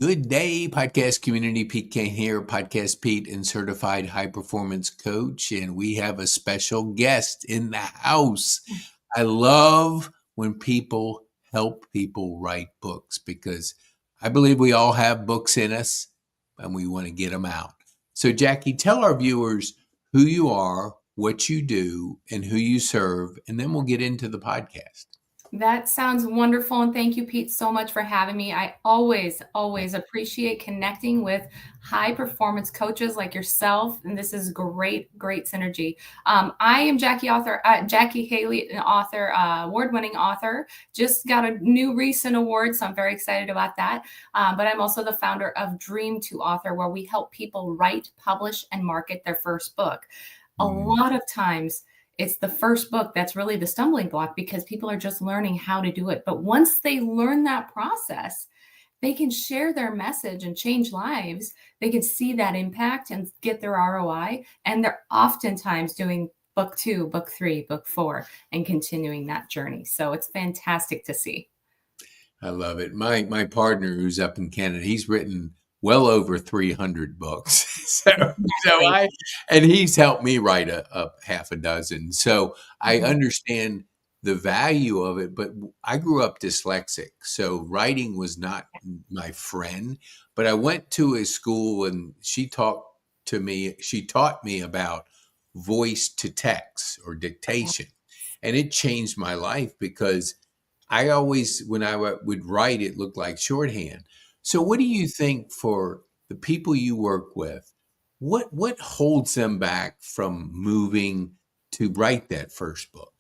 Good day, podcast community. Pete Kane here, Podcast Pete and certified high performance coach. And we have a special guest in the house. I love when people help people write books because I believe we all have books in us and we want to get them out. So, Jackie, tell our viewers who you are, what you do, and who you serve, and then we'll get into the podcast. That sounds wonderful. And thank you, Pete, so much for having me. I always appreciate connecting with high performance coaches like yourself. And this is great synergy. I am Jackie Haley, an author, award-winning author. Just got a new recent award, so I'm very excited about that. But I'm also the founder of Dream to Author, where we help people write, publish, and market their first book. A lot of times, it's the first book that's really the stumbling block because people are just learning how to do it. But once they learn that process, they can share their message and change lives. They can see that impact and get their ROI. And they're oftentimes doing book 2, book 3, book 4, and continuing that journey. So it's fantastic to see. I love it. My partner who's up in Canada, he's written well over 300 books. So Exactly. I and he's helped me write a half a dozen. So I Mhm. understand the value of it, but I grew up dyslexic, so writing was not my friend. But I went to a school and she taught me about voice to text or dictation. And it changed my life because I always, when would write, it looked like shorthand. So, what do you think for the people you work with? What holds them back from moving to write that first book?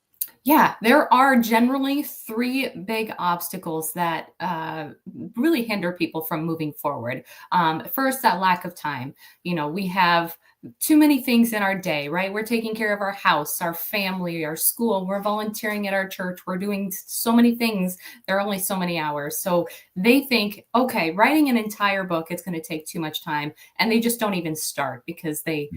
Yeah, there are generally three big obstacles that really hinder people from moving forward. First, that lack of time. We have too many things in our day, right? We're taking care of our house, our family, our school. We're volunteering at our church. We're doing so many things. There are only so many hours. So they think, okay, writing an entire book, it's going to take too much time. And they just don't even start because they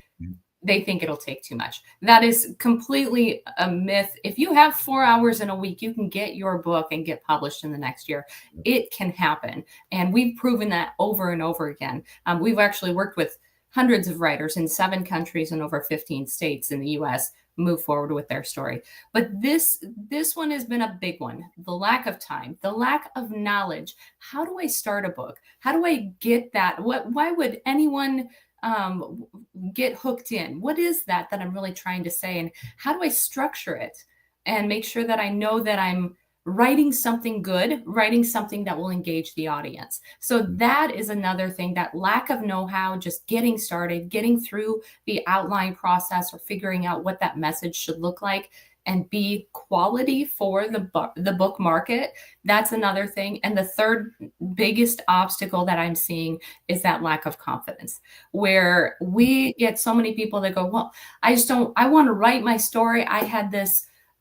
think it'll take too much. That is completely a myth. If you have 4 hours in a week, you can get your book and get published in the next year. It can happen. And we've proven that over and over again. We've actually worked with hundreds of writers in 7 countries and over 15 states in the US move forward with their story. But this one has been a big one. The lack of time, the lack of knowledge. How do I start a book? How do I get that? Why would anyone um, get hooked in? What is that I'm really trying to say? And how do I structure it and make sure that I know that I'm writing something good, writing something that will engage the audience? So that is another thing, that lack of know-how, just getting started, getting through the outline process or figuring out what that message should look like and be quality for the book market. That's another thing. And the third biggest obstacle that I'm seeing is that lack of confidence, where we get so many people that go, well, I want to write my story.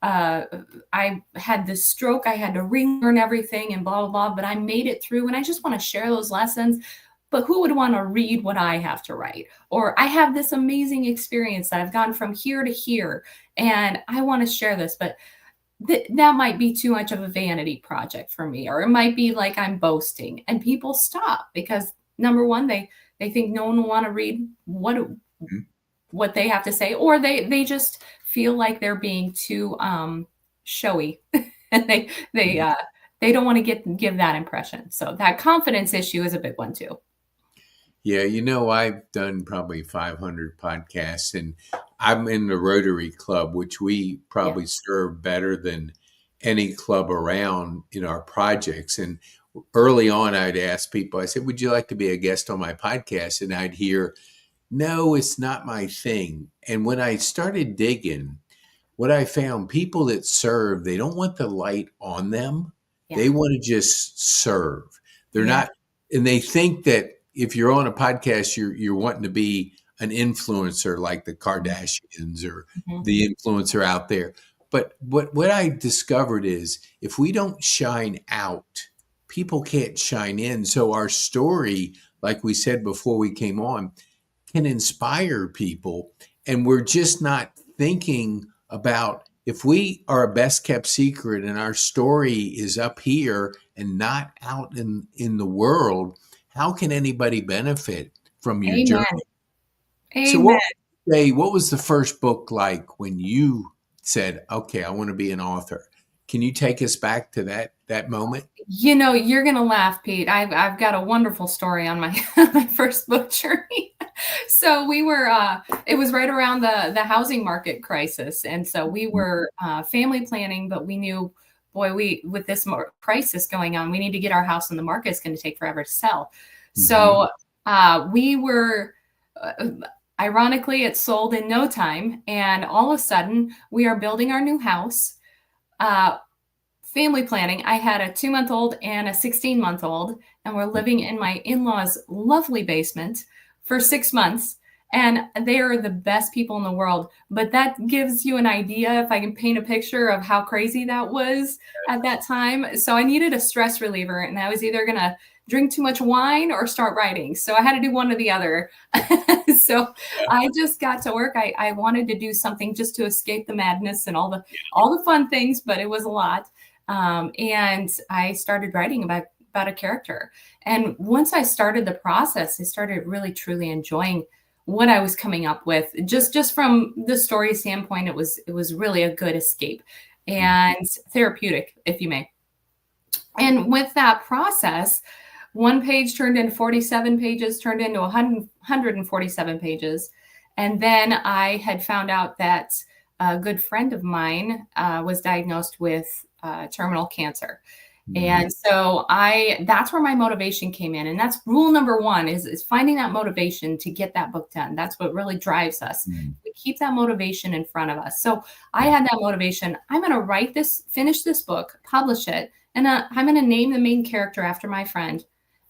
Uh, I had this stroke. I had to relearn everything and blah, blah, blah, but I made it through and I just want to share those lessons. But who would want to read what I have to write? Or I have this amazing experience that I've gone from here to here and I want to share this, but that might be too much of a vanity project for me, or it might be like I'm boasting, and people stop because number one, they think no one will want to read what they have to say, or they just feel like they're being too showy, and they don't want to give that impression. So that confidence issue is a big one too. Yeah, I've done probably 500 podcasts, and I'm in the Rotary Club, which we Yeah. probably serve better than any club around in our projects. And early on, I'd ask people, I said, would you like to be a guest on my podcast? And I'd hear, no, it's not my thing. And when I started digging, what I found, people that serve, they don't want the light on them. Yeah. They want to just serve. They're Yeah. not, and they think that if you're on a podcast, you're wanting to be an influencer like the Kardashians or Mhm. the influencer out there. But what I discovered is if we don't shine out, people can't shine in. So our story, like we said before we came on, can inspire people. And we're just not thinking about if we are a best kept secret and our story is up here and not out in the world, how can anybody benefit from your Amen. journey? So Amen. what was the first book like when you said, okay, I want to be an author? Can you take us back to that moment? You're gonna laugh, Pete. I've got a wonderful story on my my first book journey. So we were it was right around the housing market crisis, and so we were family planning, but we knew, boy, we with this crisis going on, we need to get our house on the market. It's going to take forever to sell. Hmm. So we were. Uh, Ironically, it sold in no time, and all of a sudden, we are building our new house. Uh, Family planning. I had a 2-month old and a 16-month old, and we're living in my in law's lovely basement for 6 months. And they are the best people in the world. But that gives you an idea, if I can paint a picture of how crazy that was at that time. So I needed a stress reliever, and I was either going to drink too much wine or start writing. So I had to do one or the other. So I just got to work. I wanted to do something just to escape the madness and all the fun things, but it was a lot. And I started writing about a character. And once I started the process, I started really truly enjoying what I was coming up with. Just from the story standpoint, it was really a good escape and therapeutic, if you may. And with that process, one page turned into 47 pages, turned into 147 pages. And then I had found out that a good friend of mine was diagnosed with terminal cancer. Hmm. And so that's where my motivation came in. And that's rule number one is finding that motivation to get that book done. That's what really drives us. We keep that motivation in front of us. So I had that motivation. I'm going to write this, finish this book, publish it, and I'm going to name the main character after my friend,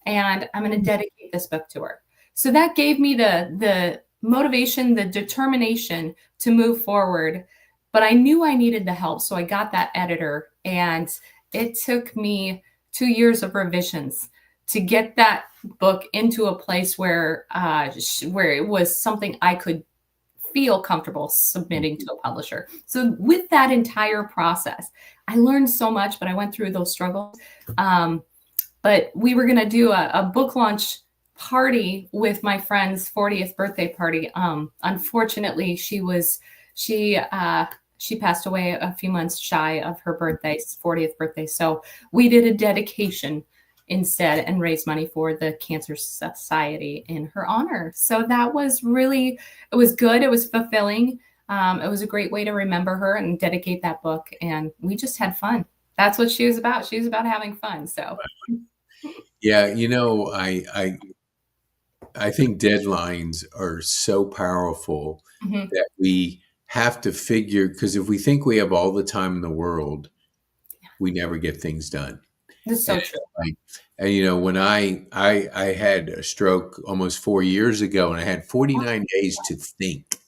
and I'm going to dedicate this book to her. So that gave me the motivation, the determination to move forward. But I knew I needed the help, so I got that editor, and it took me 2 years of revisions to get that book into a place where it was something I could feel comfortable submitting to a publisher. So with that entire process, I learned so much, but I went through those struggles. But we were going to do a book launch party with my friend's 40th birthday party. Unfortunately, she passed away a few months shy of her birthday, 40th birthday. So we did a dedication instead and raised money for the Cancer Society in her honor. So that was really, it was good. It was fulfilling. It was a great way to remember her and dedicate that book. And we just had fun. That's what she was about. She was about having fun. So, Yeah, I think deadlines are so powerful mhm, that we have to figure, because if we think we have all the time in the world, we never get things done. this is And so true. it's like, and when I had a stroke almost 4 years ago, and I had 49 days to think,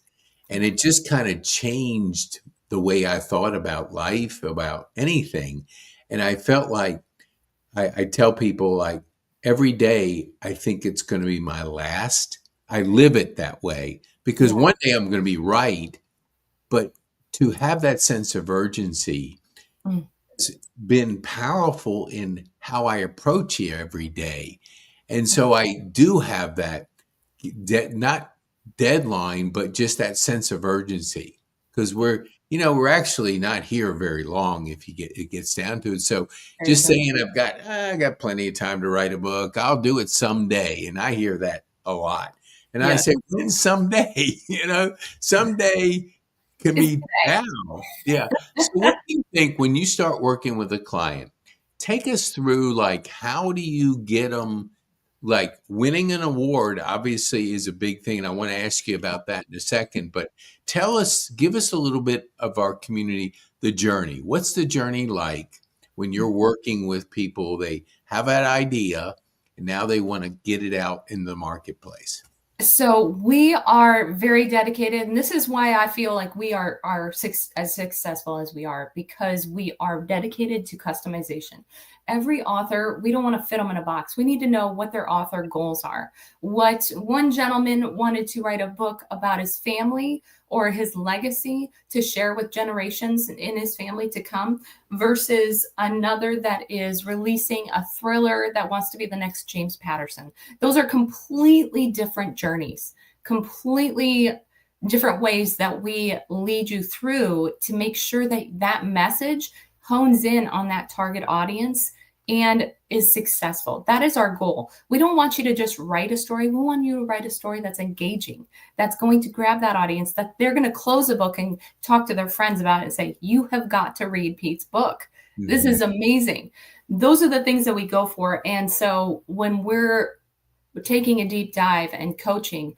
and it just kind of changed the way I thought about life, about anything. And I felt like I tell people, like, every day I think it's going to be my last. I live it that way because Yeah. one day I'm going to be right, but to have that sense of urgency Mm, has been powerful in how I approach it every day. And so I do have that not deadline, but just that sense of urgency, because we're actually not here very long if it gets down to it. So very just true. saying I got plenty of time to write a book, I'll do it someday, and I hear that a lot, and I Yeah. say, when someday? Someday can It's be now. Yeah. So what do you think when you start working with a client? Take us through, like, how do you get them, like, winning an award obviously is a big thing, and I want to ask you about that in a second, but give us a little bit of our community, the journey. What's the journey like when you're working with people? They have that idea and now they want to get it out in the marketplace. So we are very dedicated, and this is why I feel like we are as successful as we are, because we are dedicated to customization. every author, we don't want to fit them in a box. We need to know what their author goals are. What one gentleman wanted to write a book about his family or his legacy to share with generations in his family to come, versus another that is releasing a thriller that wants to be the next James Patterson. Those are completely different journeys, completely different ways that we lead you through to make sure that that message hones in on that target audience and is successful. That is our goal. We don't want you to just write a story. We want you to write a story that's engaging, that's going to grab that audience, that they're going to close a book and talk to their friends about it and say, you have got to read Pete's book. This Mhm. is amazing. Those are the things that we go for. And so when we're taking a deep dive and coaching,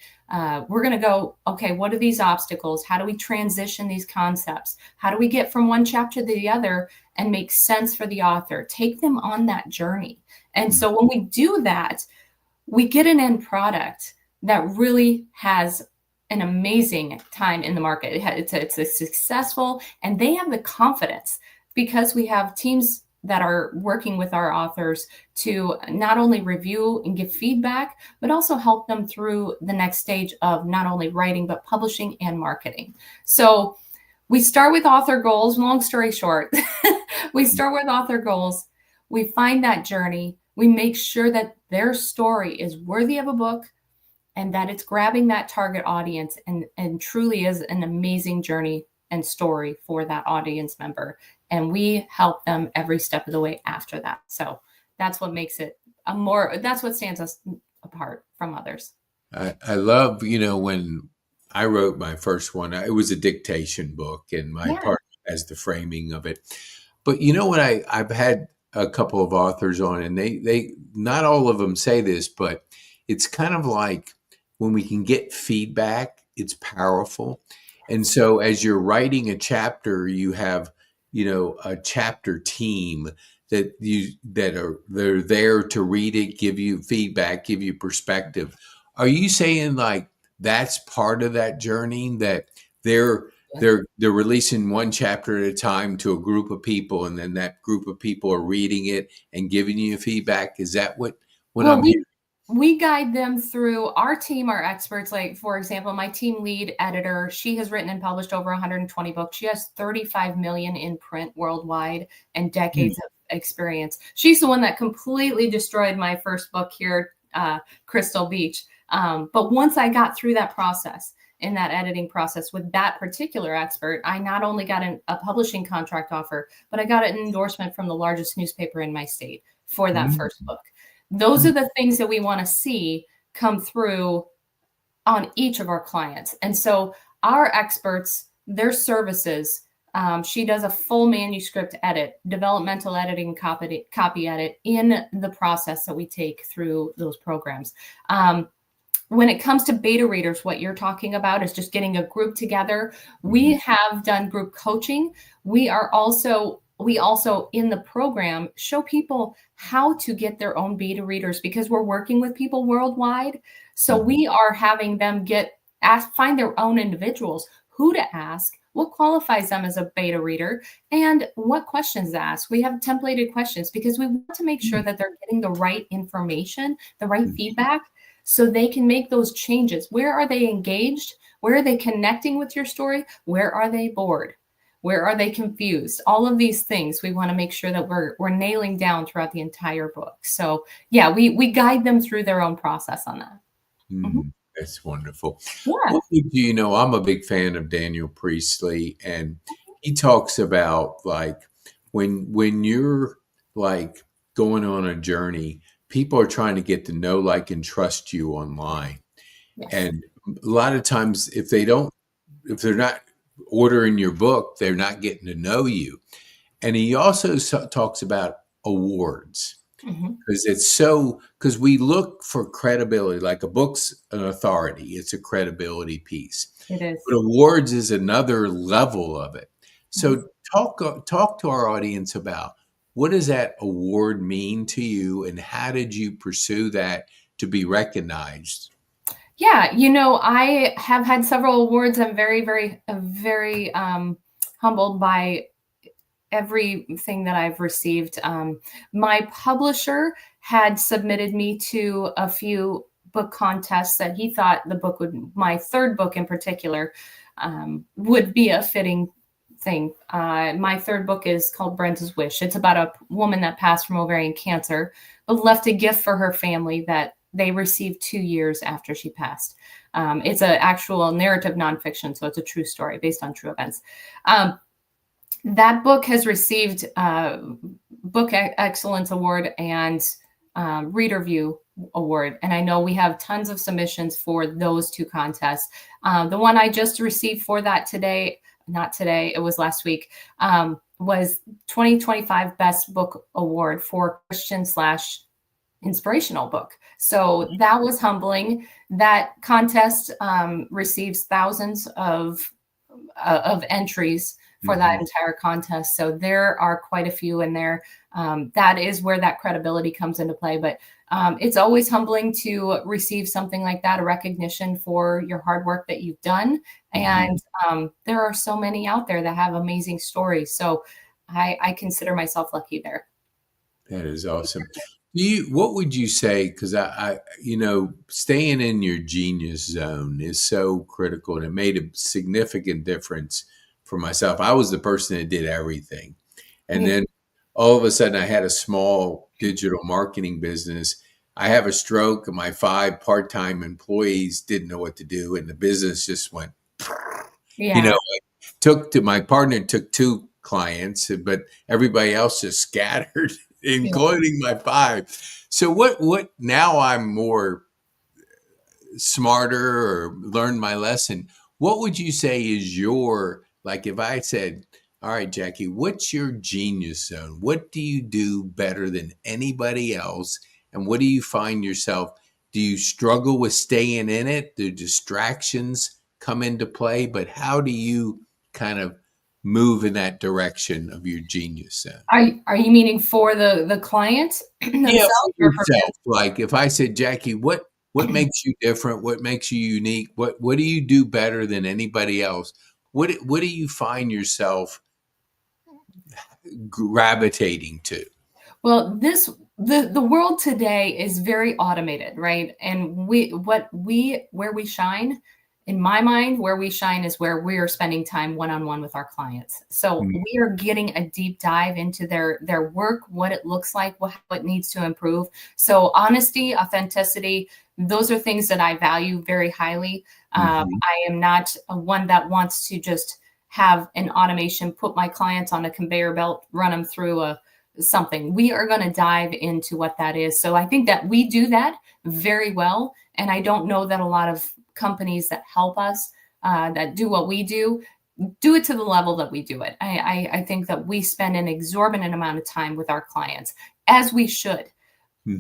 we're going to go, okay, what are these obstacles? How do we transition these concepts? How do we get from one chapter to the other and make sense for the author? Take them on that journey. And Mhm. so when we do that, we get an end product that really has an amazing time in the market. It's a successful, and they have the confidence because we have teams that are working with our authors to not only review and give feedback, but also help them through the next stage of not only writing, but publishing and marketing. So we start with author goals. Long story short, we start with author goals. We find that journey. We make sure that their story is worthy of a book and that it's grabbing that target audience and truly is an amazing journey and story for that audience member. And we help them every step of the way after that. So that's what makes it that's what stands us apart from others. I love, when I wrote my first one, it was a dictation book, and my Yeah. partner has the framing of it. But you know what? I've had a couple of authors on, and they not all of them say this, but it's kind of like when we can get feedback, it's powerful. And so as you're writing a chapter, you have, a chapter team they're there to read it, give you feedback, give you perspective. Are you saying like that's part of that journey, that they're they're releasing one chapter at a time to a group of people, and then that group of people are reading it and giving you feedback? Is that what Well, I'm hearing? we guide them through. Our team are experts. Like, for example, my team lead editor, she has written and published over 120 books. She has 35 million in print worldwide and Mm, decades of experience. She's the one that completely destroyed my first book here, Crystal Beach. But once I got through that process, in that editing process with that particular expert, I not only got a publishing contract offer, but I got an endorsement from the largest newspaper in my state for that mm, first book. Those mm, are the things that we want to see come through on each of our clients. And so our experts, their services, she does a full manuscript edit, developmental editing, copy edit in the process that we take through those programs. When it comes to beta readers, what you're talking about is just getting a group together. mhm, We have done group coaching. We also in the program show people how to get their own beta readers because we're working with people worldwide. So mhm, we are having them find their own individuals, who to ask, what qualifies them as a beta reader, and what questions to ask. We have templated questions because we want to make sure mm, that they're getting the right information, the right mm, feedback, so they can make those changes. Where are they engaged? Where are they connecting with your story? Where are they bored? Where are they confused? All of these things we want to make sure that we're nailing down throughout the entire book. So yeah, we guide them through their own process on that. Mhm. mm. That's wonderful. Yeah. Well, I'm a big fan of Daniel Priestley, and he talks about like when you're like going on a journey, people are trying to get to know, like, and trust you online. Yes. And a lot of times, if they're not ordering your book, they're not getting to know you. And he also talks about awards, Mhm. because we look for credibility. Like, a book's an authority, it's a credibility piece. It is. But awards is another level of it. Mhm. So talk to our audience about, what does that award mean to you, and how did you pursue that to be recognized? Yeah, I have had several awards. I'm very, very, very humbled by everything that I've received. My publisher had submitted me to a few book contests that he thought the book would, my third book in particular, would be a fitting thing. My third book is called Brenda's Wish. It's about a woman that passed from ovarian cancer, but left a gift for her family that they received 2 years after she passed. It's an actual narrative nonfiction, so it's a true story based on true events. That book has received Book Excellence Award and Reader View Award. And I know we have tons of submissions for those two contests. The one I just received for that today, not today, it was last week, was 2025 Best Book Award for Christian / inspirational book. So that was humbling. That contest receives thousands of entries for that entire contest. So there are quite a few in there. That is where that credibility comes into play. But it's always humbling to receive something like that, a recognition for your hard work that you've done. And there are so many out there that have amazing stories. So I consider myself lucky there. That is awesome. What would you say? Because staying in your genius zone is so critical, and it made a significant difference for myself. I was the person that did everything, and then all of a sudden, I had a small digital marketing business. I have a stroke, and my 5 part-time employees didn't know what to do, and the business just went. Yeah. My partner took 2 clients, but everybody else just scattered, including my 5. So what now I'm more smarter or learned my lesson. What would you say is like if I said, all right, Jackie, what's your genius zone? What do you do better than anybody else? And what do you find yourself? Do you struggle with staying in it? Do distractions come into play? But how do you kind of move in that direction of your genius zone? Are you meaning for the client Yeah, themselves for or for yourself. Like if I said, Jackie, what makes you different? What makes you unique? What do you do better than anybody else? What do you find yourself gravitating to? Well, the world today is very automated, right? And where we shine, in my mind, where we shine is where we are spending time one-on-one with our clients. So Mm, we are getting a deep dive into their work, what it looks like, what it needs to improve. So honesty, authenticity, those are things that I value very highly. mhm, I am not one that wants to just have an automation, put my clients on a conveyor belt, run them through something. We are going to dive into what that is. So I think that we do that very well. And I don't know that a lot of companies that help us, that do what we do it to the level that we do it. I think that we spend an exorbitant amount of time with our clients, as we should.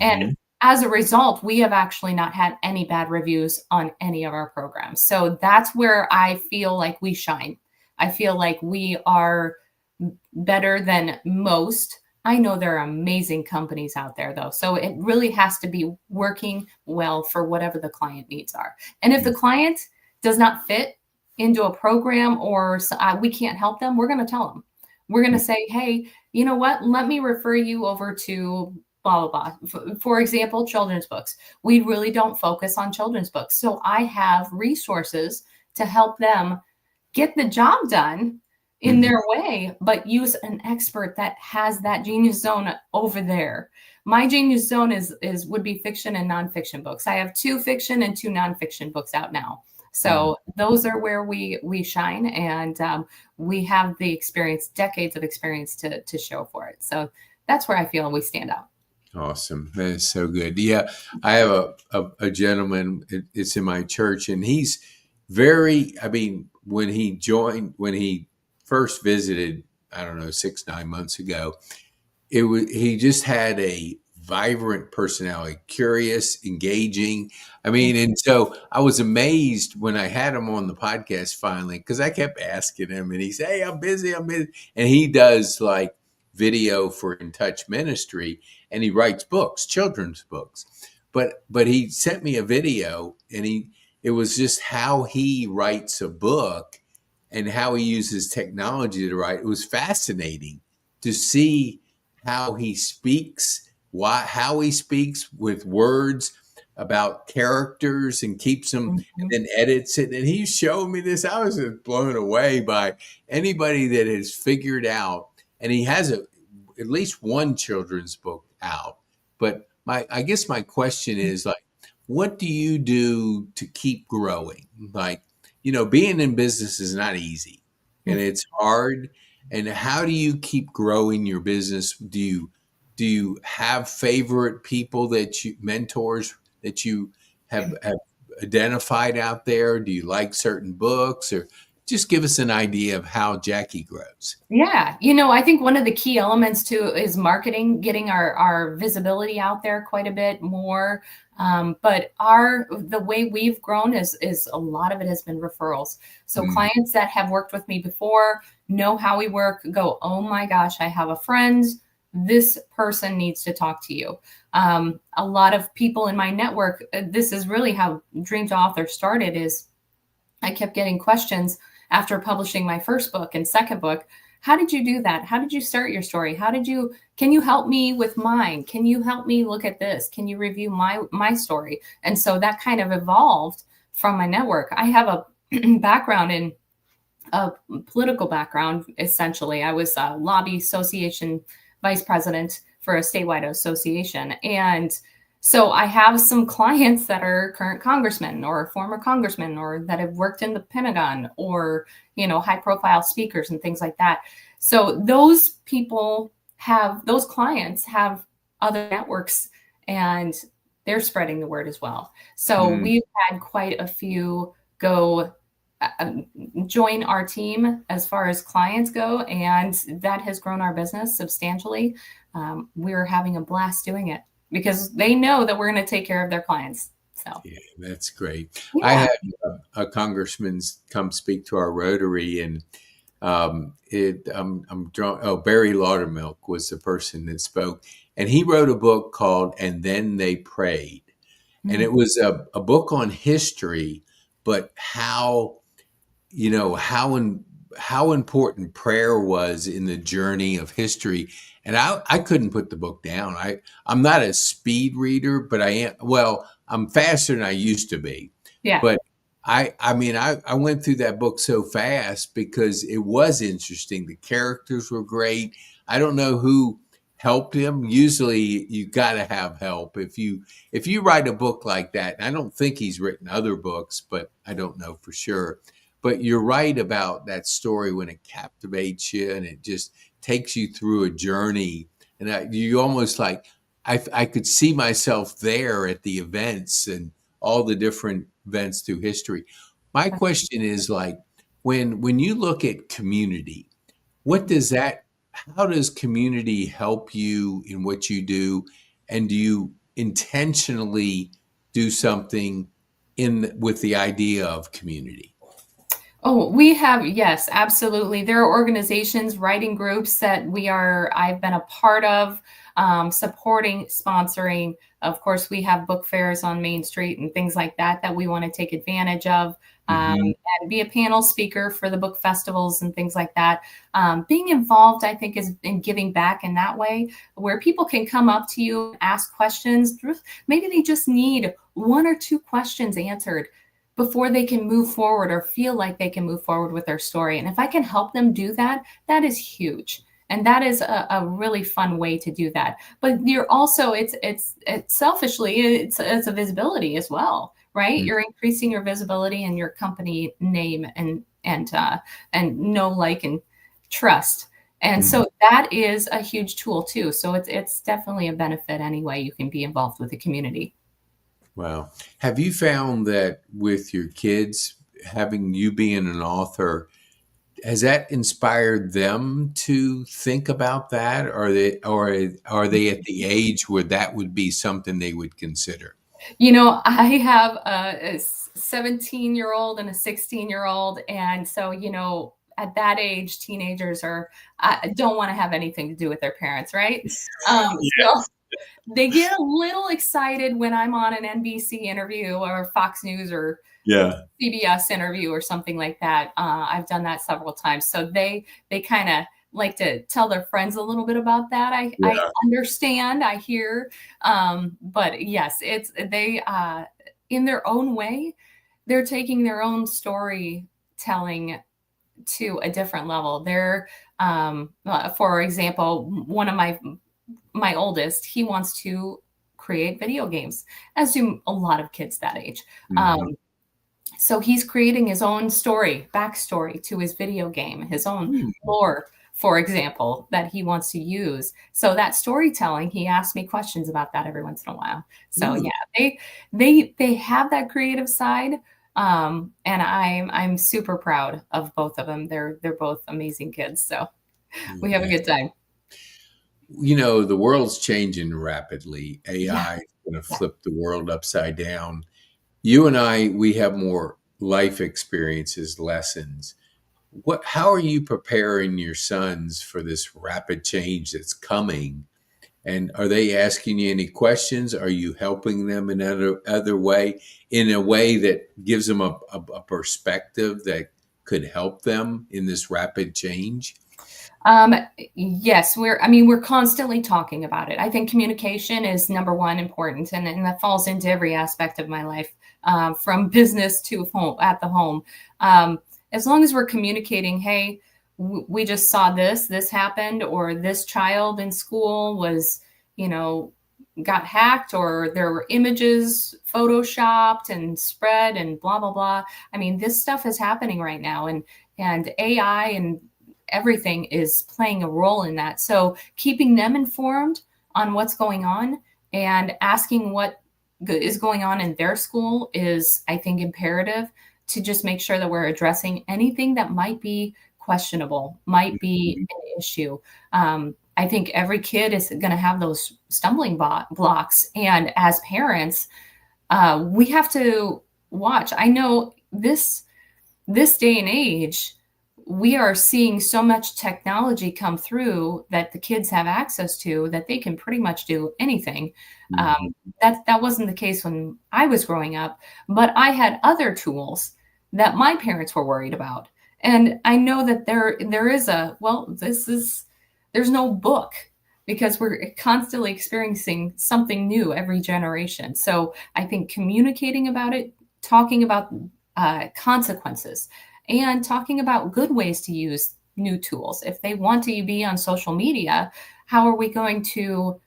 And mhm, as a result, we have actually not had any bad reviews on any of our programs. So that's where I feel like we shine. I feel like we are better than most. I know there are amazing companies out there, though. So it really has to be working well for whatever the client needs are. And if mm, the client does not fit into a program or we can't help them, we're going to tell them. We're going to mm, say, hey, you know what? Let me refer you over to blah, blah, blah. For example, children's books. We really don't focus on children's books. So I have resources to help them get the job done in mhm, their way, but use an expert that has that genius zone over there. My genius zone would be fiction and nonfiction books. I have 2 fiction and 2 nonfiction books out now. mm. So those are where we shine, and we have the experience, decades of experience to show for it. So that's where I feel we stand out. Awesome. That is so good. Yeah, I have a gentleman, it's in my church, and he's I mean, when he first visited, I don't know, 6, 9 months ago, he just had a vibrant personality, curious, engaging. I mean, and so I was amazed when I had him on the podcast finally, because I kept asking him, and he said, hey, I'm busy, and he does like video for In Touch Ministry, and he writes books, children's books. But he sent me a video, and it was just how he writes a book and how he uses technology to write. It was fascinating. to see how he speaks, how he speaks with words about characters and keeps them and Mhm. then edits it. And he showed me this. I was just blown away by anybody that has figured out. And he has at least one children's book out. But I guess my question is like, what do you do to keep growing? Like, being in business is not easy and it's hard. And how do you keep growing your business? Do you have favorite people that you mentors that you have identified out there? Do you like certain books, or just give us an idea of how Jackie grows? Yeah, I think one of the key elements too is marketing, getting our visibility out there quite a bit more. But the way we've grown is a lot of it has been referrals. So Mm, clients that have worked with me before know how we work, go, oh my gosh, I have a friend. This person needs to talk to you. A lot of people in my network, this is really how Dream to Author started, is I kept getting questions after publishing my first book and second book. How did you do that? How did you start your story? Can you help me with mine? Can you help me look at this? Can you review my story? And so that kind of evolved from my network. I have a background in a political background, essentially. I was a lobby association vice president for a statewide association. And so I have some clients that are current congressmen or former congressmen or that have worked in the Pentagon or, high profile speakers and things like that. So those clients have other networks and they're spreading the word as well. So mm. we've had quite a few go uh, join our team as far as clients go, and that has grown our business substantially. We're having a blast doing it because they know that we're going to take care of their clients. So, Yeah, that's great. I yeah. had a congressman come speak to our Rotary, and I'm drawn. Oh, Barry Laudermilk was the person that spoke, and he wrote a book called "And Then They Prayed," and Mm. it was a book on history, but how important prayer was in the journey of history. And I couldn't put the book down. I'm not a speed reader, but I am. Well, I'm faster than I used to be. Yeah. But I mean, I went through that book so fast because it was interesting. The characters were great. I don't know who helped him. Usually you got to have help if you write a book like that. And I don't think he's written other books, but I don't know for sure. But you're right about that story when it captivates you and it just takes you through a journey. And you almost like, I could see myself there at the events and all the different events through history. My question is like, when you look at community, what does that, how does community help you in what you do? And do you intentionally do something in with the idea of community? Oh, we have, yes, absolutely. There are organizations, writing groups that I've been a part of, supporting, sponsoring. Of course, we have book fairs on Main Street and things like that we want to take advantage of, Hmm. and be a panel speaker for the book festivals and things like that. Being involved, I think, is in giving back in that way, where people can come up to you, ask questions. Maybe they just need one or two questions answered before they can move forward or feel like they can move forward with their story. And if I can help them do that, that is huge. And that is a really fun way to do that. But you're also, it's selfishly, it's a visibility as well, right? You're increasing your visibility and your company name and know, like, and trust. And Hmm. so that is a huge tool too. So it's definitely a benefit any way you can be involved with the community. Wow. Have you found that with your kids, having you being an author, has that inspired them to think about that? Or are they at the age where that would be something they would consider? I have a 17-year-old and a 16-year-old. And so, at that age, teenagers don't want to have anything to do with their parents, right? So Yes. they get a little excited when I'm on an NBC interview or Fox News or Yeah. CBS interview or something like that. I've done that several times. So they kind of like to tell their friends a little bit about that. I Yeah. understand, I hear, but yes, it's they in their own way, they're taking their own storytelling to a different level. They're, for example, one of my oldest, he wants to create video games, as do a lot of kids that age. Mhm. Um, so he's creating his own story, backstory to his video game, his own Hmm. lore, for example, that he wants to use. So that storytelling, he asks me questions about that every once in a while. So Ooh. yeah, they have that creative side. And I'm super proud of both of them. They're both amazing kids. So we have a Yeah. good time. The world's changing rapidly. Yeah. AI is going to Yeah. flip the world upside down. You and I, we have more life experiences, lessons. How are you preparing your sons for this rapid change that's coming? And are they asking you any questions? Are you helping them in other way, in a way that gives them a perspective that could help them in this rapid change? Um, yes, I mean, we're constantly talking about it. I think communication is number one important, and that falls into every aspect of my life, from business to home, at the home. Um, as long as we're communicating, hey, we just saw this happened, or this child in school was, you know, got hacked, or there were images photoshopped and spread and blah blah blah. I mean, this stuff is happening right now, and AI and everything is playing a role in that. So keeping them informed on what's going on and asking what is going on in their school is, I think, imperative to just make sure that we're addressing anything that might be questionable, might be Mhm. an issue. I think every kid is going to have those stumbling blocks. And as parents, we have to watch. I know this day and age, we are seeing so much technology come through that the kids have access to that they can pretty much do anything. Um, Mhm. that wasn't the case when I was growing up, but I had other tools that my parents were worried about. And I know that there is there's no book because we're constantly experiencing something new every generation. So I think communicating about it, talking about consequences, and talking about good ways to use new tools. If they want to be on social media, how are we going to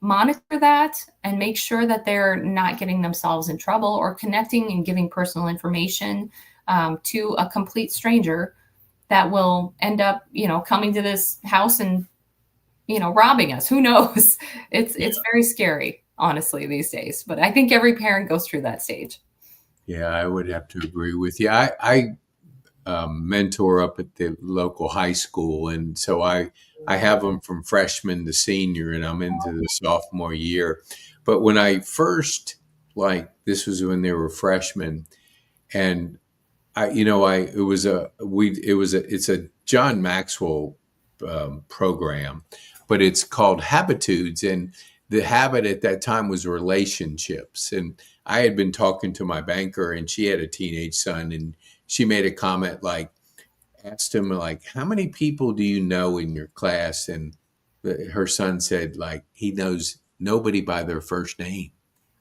monitor that and make sure that they're not getting themselves in trouble or connecting and giving personal information to a complete stranger that will end up, coming to this house and, robbing us? Who knows? It's very scary, honestly, these days. But I think every parent goes through that stage. Yeah, I would have to agree with you. I mentor up at the local high school, and so I have them from freshman to senior, and I'm into the sophomore year. But when I first, like, this was when they were freshmen, and it's a John Maxwell program, but it's called Habitudes, and the habit at that time was relationships. And I had been talking to my banker, and she had a teenage son, and she made a comment like, asked him like, how many people do you know in your class? And her son said like, he knows nobody by their first name.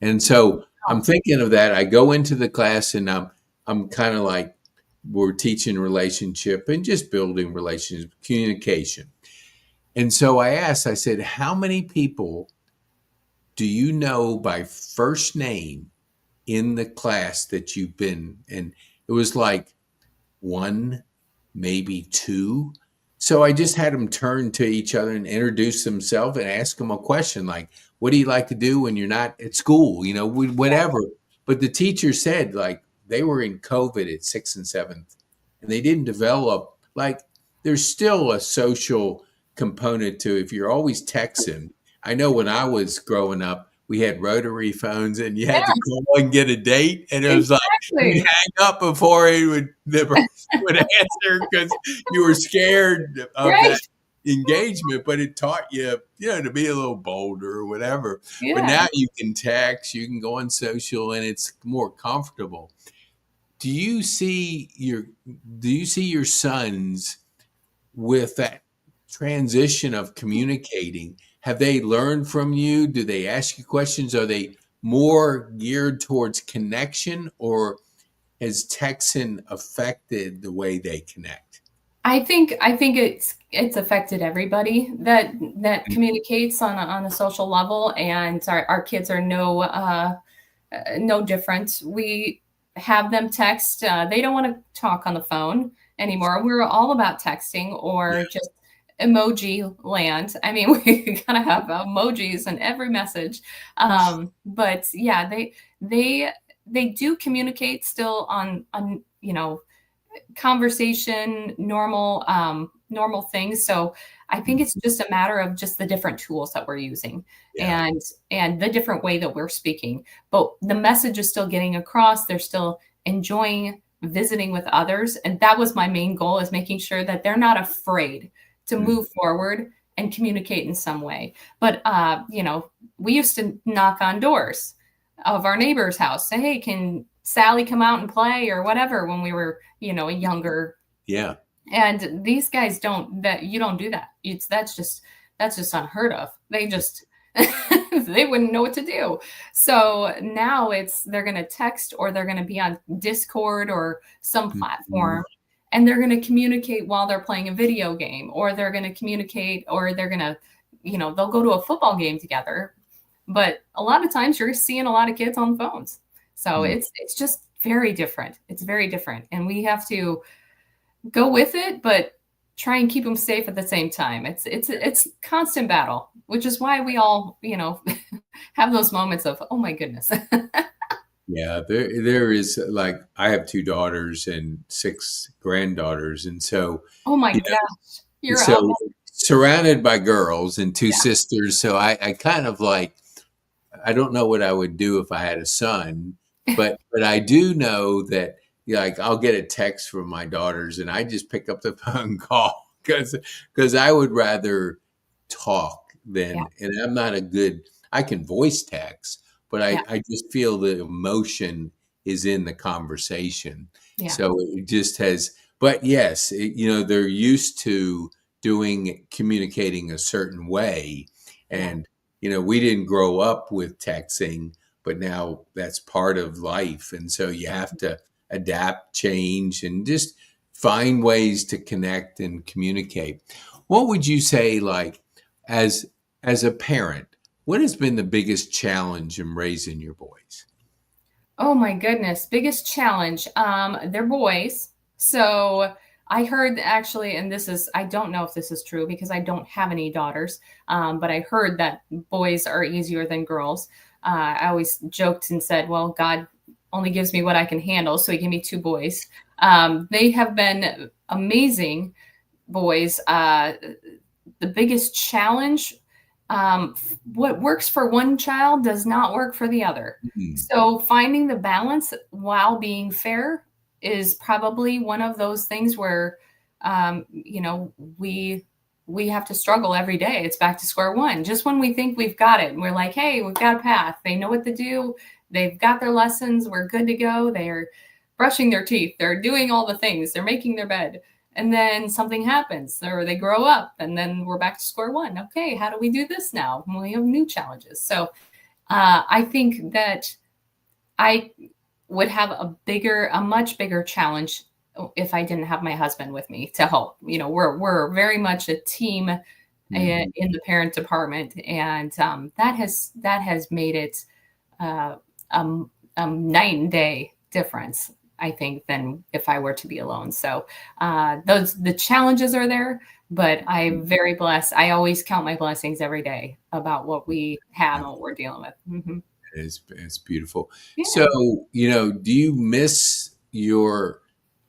And so I'm Oh, thinking of that. I go into the class, and I'm kind of like, we're teaching relationship and just building relationships, communication. And so I said, how many people do you know by first name in the class that you've been? And it was like one, maybe two. So I just had them turn to each other and introduce themselves and ask them a question like, what do you like to do when you're not at school? Whatever. But the teacher said like they were in COVID at sixth and seventh, and they didn't develop like there's still a social component to if you're always texting. I know when I was growing up, we had rotary phones and you had to yes, call and get a date, and it was like you'd exactly. hang up before he would the person would answer because you were scared of Right. that engagement, but it taught you, to be a little bolder or whatever. But Yeah. now you can text, you can go on social, and it's more comfortable. Do you see your sons with that transition of communicating, have they learned from you? Do they ask you questions? Are they more geared towards connection, or has texting affected the way they connect? I think it's affected everybody that communicates on a social level, and our kids are no different. We have them text. They don't want to talk on the phone anymore. We're all about texting or just emoji land. I mean, we gotta have emojis in every message. But yeah, they they do communicate still on conversation, normal things. So I think it's just a matter of just the different tools that we're using Yeah. and the different way that we're speaking. But the message is still getting across. They're still enjoying visiting with others. And that was my main goal, is making sure that they're not afraid to Mhm. move forward and communicate in some way. But we used to knock on doors of our neighbor's house, say, hey, can Sally come out and play or whatever when we were, younger. Yeah. And these guys don't that you don't do that. It's that's just unheard of. They just they wouldn't know what to do. So now it's they're gonna text or they're gonna be on Discord or some Mhm. platform and they're gonna communicate while they're playing a video game, or they're gonna communicate, or they're gonna, they'll go to a football game together. But a lot of times you're seeing a lot of kids on phones. So Mm. it's just very different. It's very different. And we have to go with it, but try and keep them safe at the same time. It's constant battle, which is why we all, have those moments of, oh my goodness. Yeah, there is, like, I have 2 daughters and 6 granddaughters, and so, Oh my you gosh. know, You're up. so surrounded by girls and 2 Yeah, sisters, so I kind of like, I don't know what I would do if I had a son, but I do know that, like, I'll get a text from my daughters, and I just pick up the phone call because I would rather talk yeah, than, and I'm not a good, I can voice text, but yeah, I just feel the emotion is in the conversation. yeah, So it just has, but yes, they're used to communicating a certain way, yeah, and we didn't grow up with texting, but now that's part of life. And so you have to adapt, change, and just find ways to connect and communicate. What would you say, like, as as a parent, what has been the biggest challenge in raising your boys? oh my goodness, biggest challenge. They're boys. So I heard actually, and I don't know if this is true because I don't have any daughters, but I heard that boys are easier than girls. I always joked and said, well, God only gives me what I can handle. So he gave me two boys. They have been amazing boys. The biggest challenge, what works for one child does not work for the other. Mm. So finding the balance while being fair is probably one of those things where, we have to struggle every day. It's back to square one. Just when we think we've got it, and we're like, hey, we've got a path. They know what to do. They've got their lessons. We're good to go. They're brushing their teeth. They're doing all the things. They're making their bed, and then something happens or they grow up, and then we're back to square one. Okay, how do we do this now? We have new challenges. So I think that I would have a much bigger challenge if I didn't have my husband with me to help. We're very much a team Mhm. in the parent department, and that has made it uh, night and day difference, I think, than if I were to be alone. So those the challenges are there, but I'm very blessed. I always count my blessings every day about what we have and what we're dealing with. It's beautiful. So, Yeah. do you miss your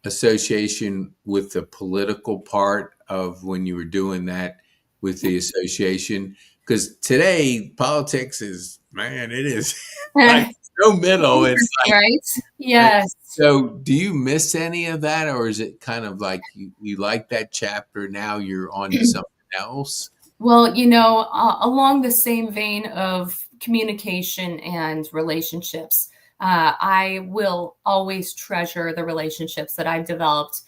association with the political part of when you were doing that with the association? Because today politics is, man, it is like so middle. It's Interesting, like, right? uh, Yes. so do you miss any of that, or is it kind of like you like that chapter, now you're on to something else? Well, along the same vein of communication and relationships, I will always treasure the relationships that I've developed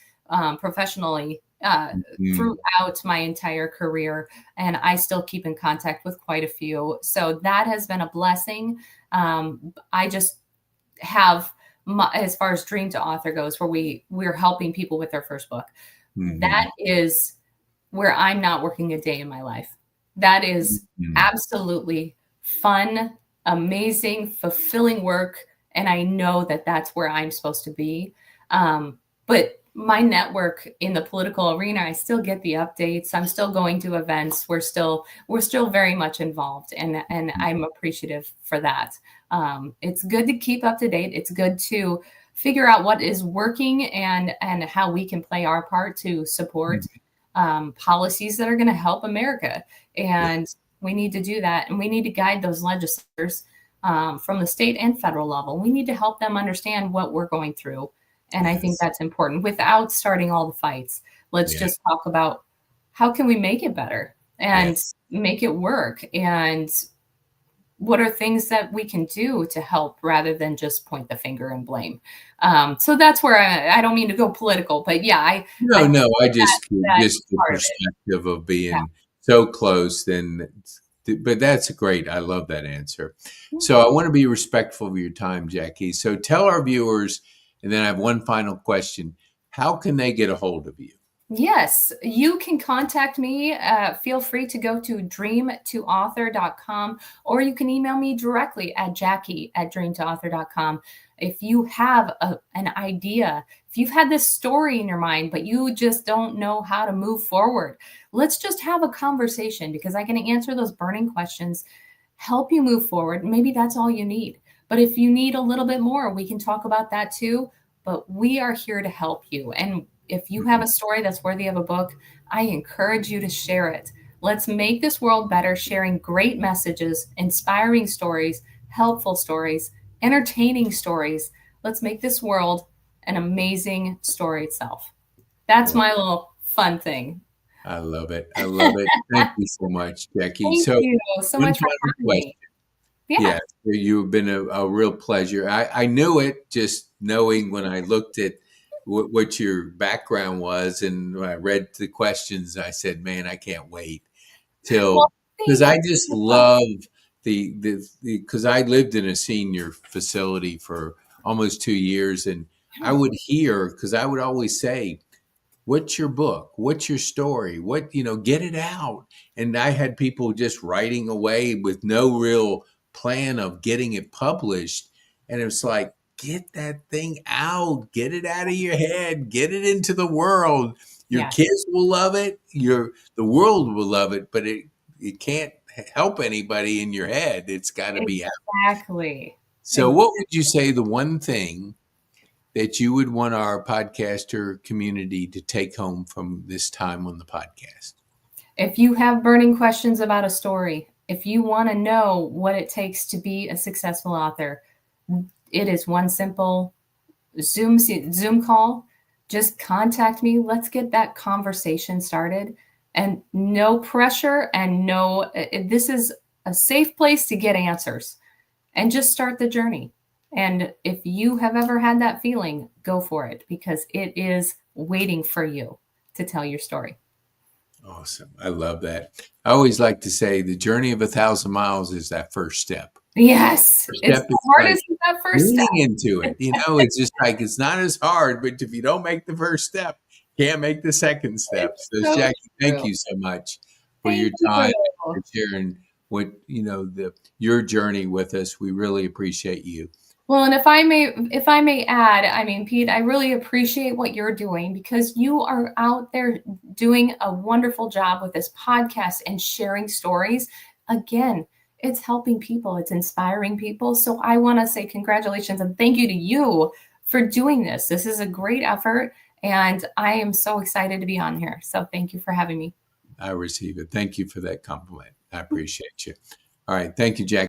professionally uh, Mm, throughout my entire career, and I still keep in contact with quite a few. So that has been a blessing. I just have as far as Dream to Author goes, where we're helping people with their first book. mhm, That is where I'm not working a day in my life. That is mhm. absolutely fun, amazing, fulfilling work. And I know that that's where I'm supposed to be. But my network in the political arena, I still get the updates. I'm still going to events. We're still very much involved, and I'm appreciative for that. It's good to keep up to date. It's good to figure out what is working and how we can play our part to support policies that are going to help America. Yeah, And we need to do that. And we need to guide those legislators from the state and federal level. We need to help them understand what we're going through. And I think yes, that's important without starting all the fights. Let's yeah, just talk about how can we make it better and yes. make it work, and what are things that we can do to help rather than just point the finger and blame. So that's where I don't mean to go political, but yeah, I No, think no, I that that is just the part of it. perspective of Yeah. being so close and but that's great. I love that answer. Yeah. So I want to be respectful of your time, Jackie. So tell our viewers, and then I have one final question. How can they get a hold of you? Yes, you can contact me. Feel free to go to dreamtoauthor.com, or you can email me directly at jackie@dreamtoauthor.com. If you have an idea, if you've had this story in your mind, but you just don't know how to move forward, let's just have a conversation because I can answer those burning questions, help you move forward. Maybe that's all you need. But if you need a little bit more, we can talk about that too. But we are here to help you. And if you have Mhm. a story that's worthy of a book, I encourage you to share it. Let's make this world better, sharing great messages, inspiring stories, helpful stories, entertaining stories. Let's make this world an amazing story itself. That's Well, my little fun thing. I love it. I love it. Thank you so much, Jackie. Thank So you so one much for final having question. me. Yeah. Yes, you've been a real pleasure. I knew it just knowing when I looked at what your background was and when I read the questions, I said, man, I can't wait Well, till because thank I you. just So much. love the because I lived in a senior facility for almost 2 years and I Yeah. would hear because I would always say, what's your book? What's your story? Get it out. And I had people just writing away with no real plan of getting it published. And it's like, get that thing out, get it out of your head, get it into the world. Your Yes, kids will love it. The world will love it, but it can't help anybody in your head. It's got to be out. exactly. So, Ex- what would you say the one thing that you would want our podcaster community to take home from this time on the podcast? If you have burning questions about a story, if you want to know what it takes to be a successful author, it is one simple Zoom call. Just contact me. Let's get that conversation started. And no pressure and no, this is a safe place to get answers and just start the journey. And if you have ever had that feeling, go for it because it is waiting for you to tell your story. Awesome. I love that. I always like to say the journey of 1,000 miles is that first step. Yes, First it's step the is like hardest is that first step. leaning into it. It's just like it's not as hard, but if you don't make the first step, can't make the second step. It's So, so Jackie, thank true. you so much for your Thank you. time and for sharing your journey with us. We really appreciate you. Well, and if I may add, I mean, Pete, I really appreciate what you're doing because you are out there doing a wonderful job with this podcast and sharing stories. Again, it's helping people, it's inspiring people. So I want to say congratulations and thank you to you for doing this. This is a great effort, and I am so excited to be on here. So thank you for having me. I receive it. Thank you for that compliment. I appreciate you. All right. Thank you, Jackie.